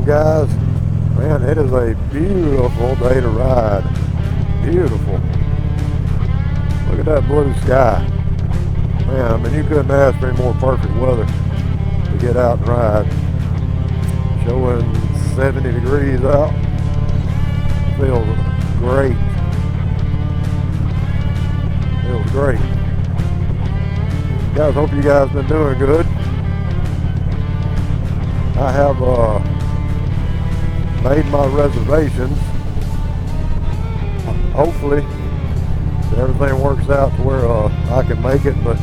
on, guys? Man, it is a beautiful day to ride. Beautiful. Look at that blue sky. Man, I mean, you couldn't ask for any more perfect weather to get out and ride. Showing 70 degrees out. Feels great. Feels great. Guys, hope you guys been doing good. I have made my reservations. Hopefully everything works out to where I can make it, but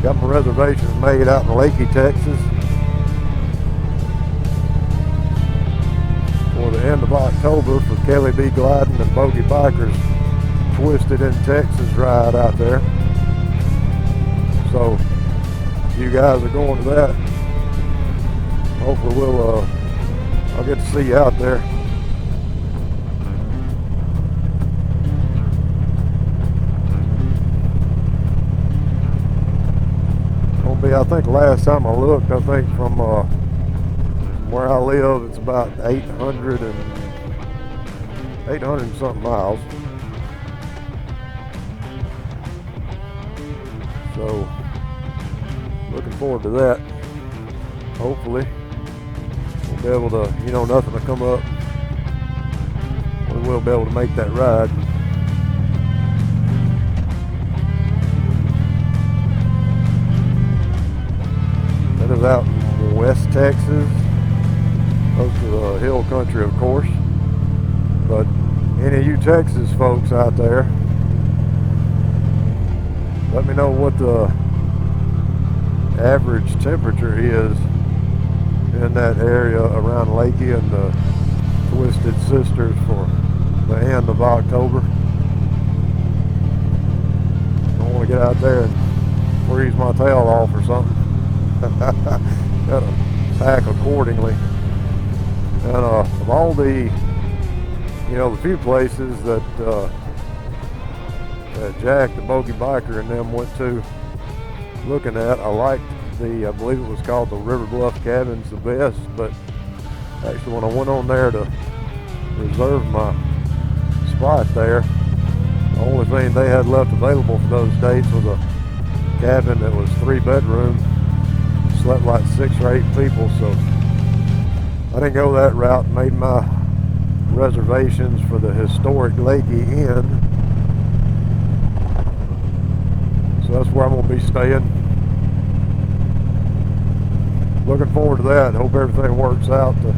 got my reservations made out in Lakey, Texas for the end of October for Kelly B. Gliding and Bogey Bikers Twisted in Texas ride out there. So if you guys are going to that, hopefully I'll get to see you out there. Gonna be, I think last time I looked, I think from where I live, it's about 800 and something miles. So looking forward to that. Hopefully we'll be able to, nothing to come up, we will be able to make that ride. That is out in West Texas, close to the hill country, of course. But any of you Texas folks out there, let me know what the average temperature is in that area around Lakey and the Twisted Sisters for the end of October. I don't want to get out there and freeze my tail off or something. Gotta pack accordingly. And of all the the few places that Jack the Bogey Biker and them went to looking at, I liked I believe it was called the River Bluff Cabins the best, but actually when I went on there to reserve my spot there, the only thing they had left available for those dates was a cabin that was 3 bedrooms, slept like 6 or 8 people. So I didn't go that route, made my reservations for the historic Lakey Inn. So that's where I'm going to be staying. Looking forward to that. Hope everything works out to,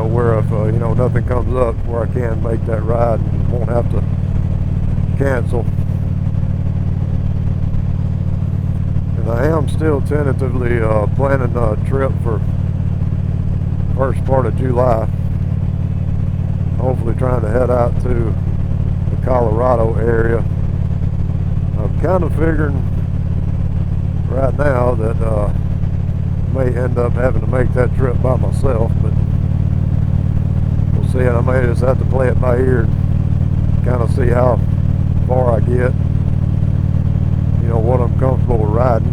where if, nothing comes up, where I can make that ride and won't have to cancel. And I am still tentatively planning a trip for first part of July. Hopefully trying to head out to the Colorado area. I'm kind of figuring right now that may end up having to make that trip by myself, but we'll see. And I may just have to play it by ear and kind of see how far I get, what I'm comfortable with riding,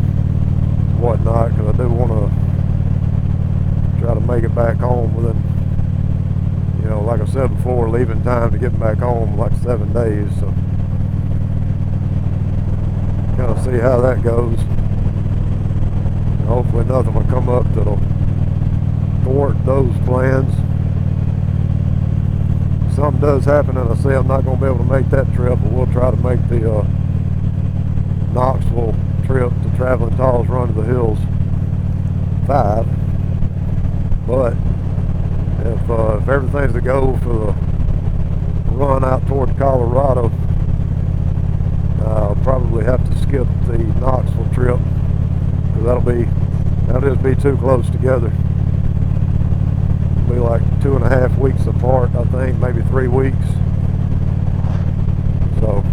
whatnot, because I do want to try to make it back home within, like I said before, leaving time to get back home like 7 days. So kind of see how that goes. Hopefully nothing will come up that'll thwart those plans. If something does happen and I say I'm not going to be able to make that trip, but we'll try to make the Knoxville trip to Traveling Tall's Run to the Hills 5. But if everything's to go for the run out toward Colorado, I'll probably have to skip the Knoxville trip, because that'll just be too close together. It'll be like 2.5 weeks apart, I think, maybe 3 weeks. So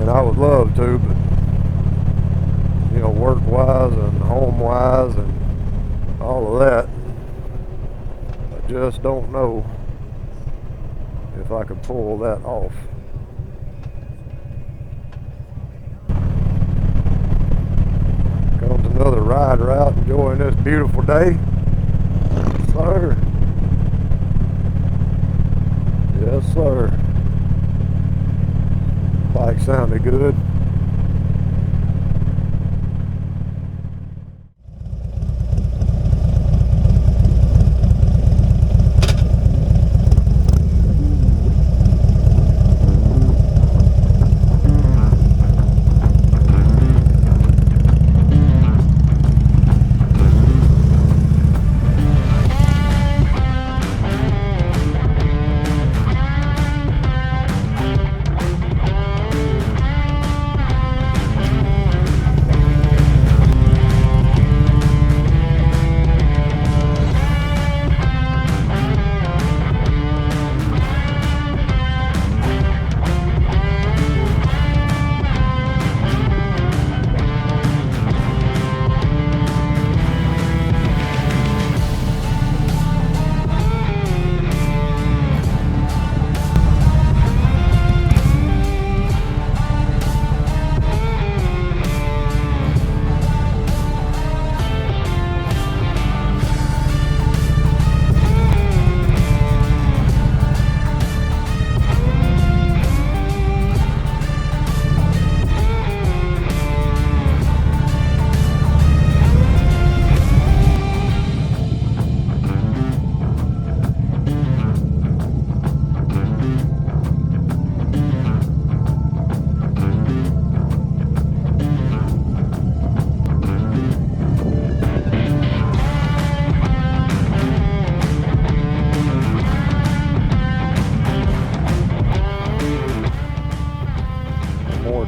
I would love to, but work wise and home wise and all of that, I just don't know if I could pull that off. Comes another rider out enjoying this beautiful day. sir. Yes, sir. Bike sounded good.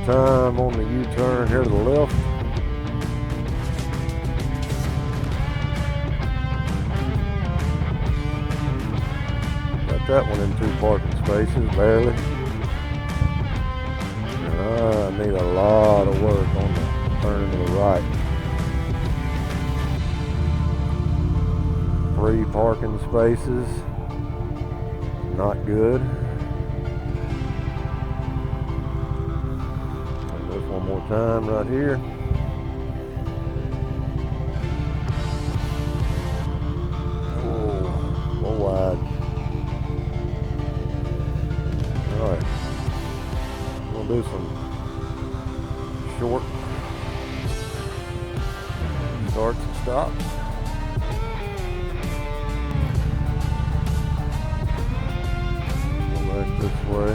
Time on the U-turn here to the left. Got that one in 2 parking spaces, barely. I need a lot of work on the turn to the right. 3 parking spaces, not good. One more time right here. Oh, a little wide. Alright. We'll do some short starts and stops. Go back this way.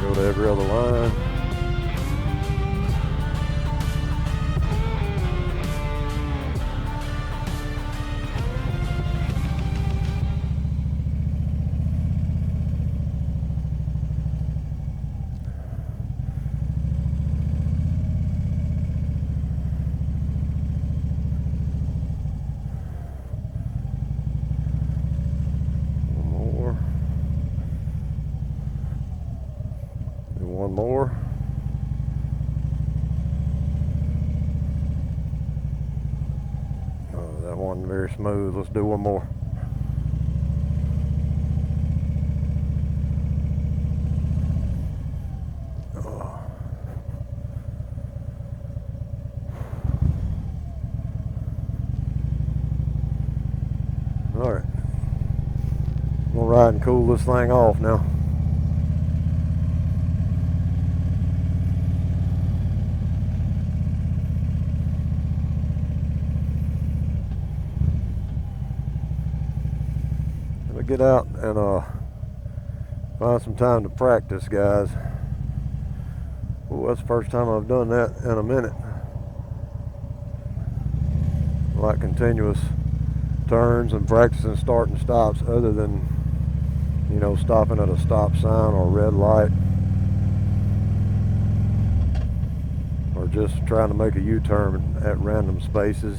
Go to every other line. One more. Oh, that wasn't very smooth. Let's do one more. Oh. All right. We'll ride and cool this thing off now. Get out and find some time to practice, guys. Ooh, that's the first time I've done that in a minute. Like continuous turns and practicing start and stops, other than, you know, stopping at a stop sign or a red light, or just trying to make a U-turn at random spaces.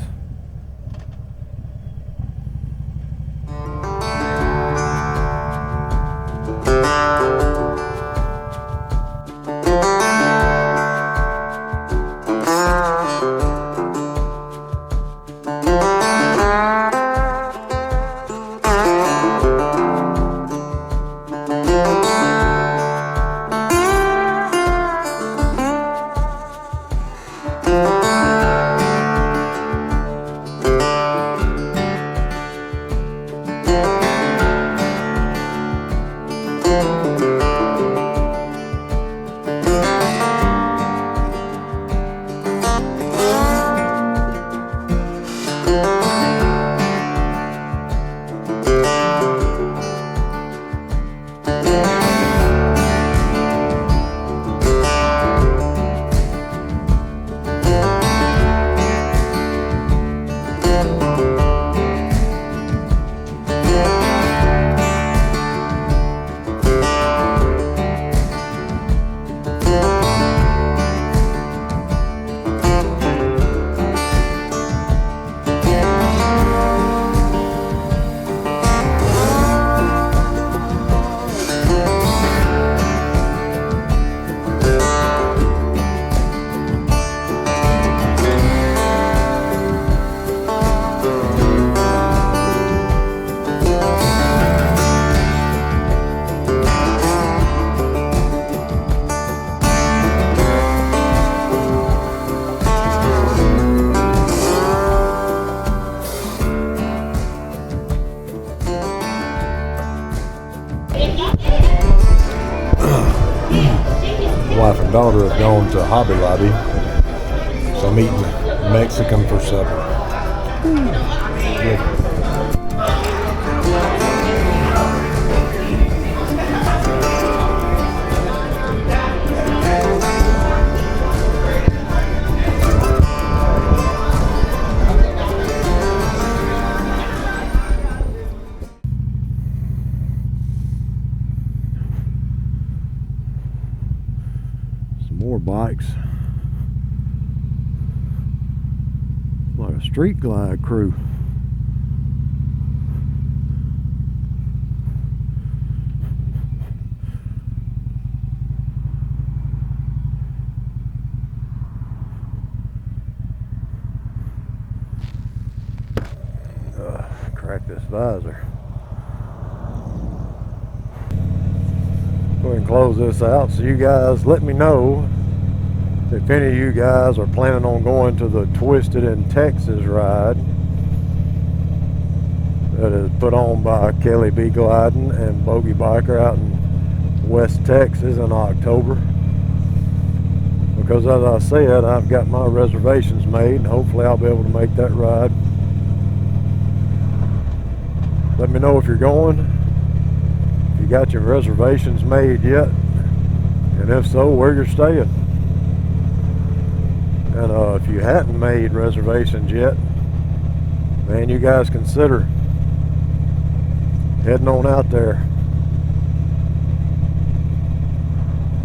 Wife and daughter have gone to Hobby Lobby, so I'm eating Mexican for supper. Good. More bikes, like a street glide crew. Crack this visor. Go ahead and close this out. So you guys let me know if any of you guys are planning on going to the Twisted in Texas ride that is put on by Kelly B. Gliding and Bogey Biker out in West Texas in October. Because as I said, I've got my reservations made and hopefully I'll be able to make that ride. Let me know if you're going, if you got your reservations made yet, and if so, where you're staying. And if you hadn't made reservations yet, man, you guys consider heading on out there.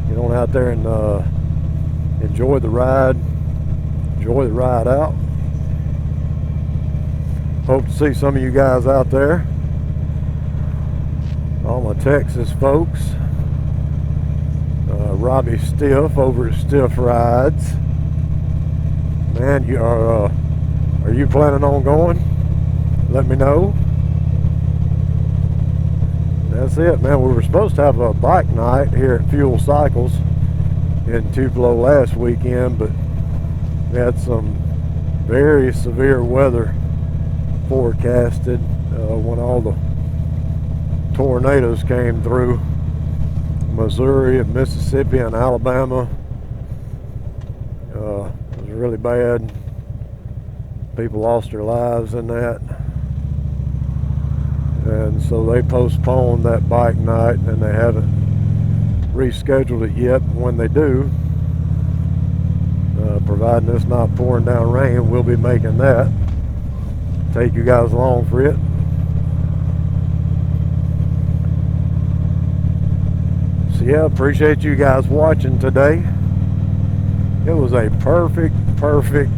Get on out there and enjoy the ride. Enjoy the ride out. Hope to see some of you guys out there. All my Texas folks. Robbie Stiff over at Stiff Rides. Man, are you planning on going? Let me know. That's it, man. We were supposed to have a bike night here at Fuel Cycles in Tupelo last weekend, but we had some very severe weather forecasted when all the tornadoes came through Missouri and Mississippi and Alabama. It was really bad. People lost their lives in that. And so they postponed that bike night, and they haven't rescheduled it yet. When they do, providing it's not pouring down rain, we'll be making that. Take you guys along for it. So yeah, appreciate you guys watching today. It was a perfect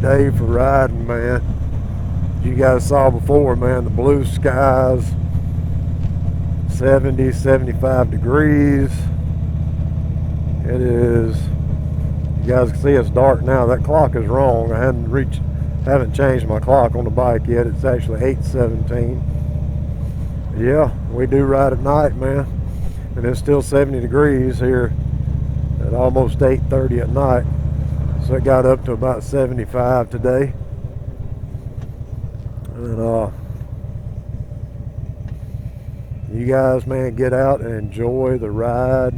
day for riding, man. You guys saw before, man, the blue skies, 70, 75 degrees. It is, you guys can see it's dark now. That clock is wrong. I haven't changed my clock on the bike yet. It's actually 8:17. Yeah, we do ride at night, man. And it's still 70 degrees here at almost 8:30 at night. So it got up to about 75 today. And you guys, man, get out and enjoy the ride,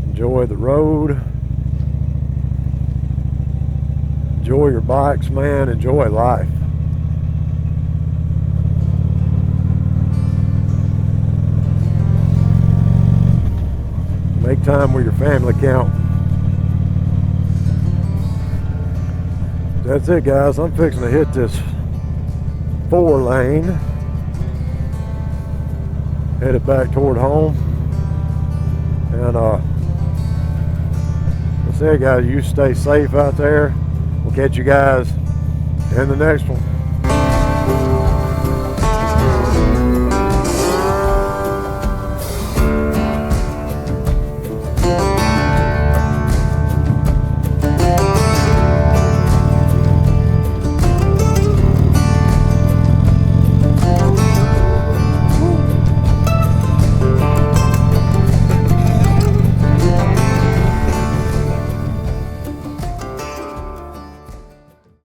enjoy the road, enjoy your bikes, man, enjoy life. Make time with your family count. That's it, guys. I'm fixing to hit this 4-lane, headed back toward home. And that's it, guys. You stay safe out there. We'll catch you guys in the next one.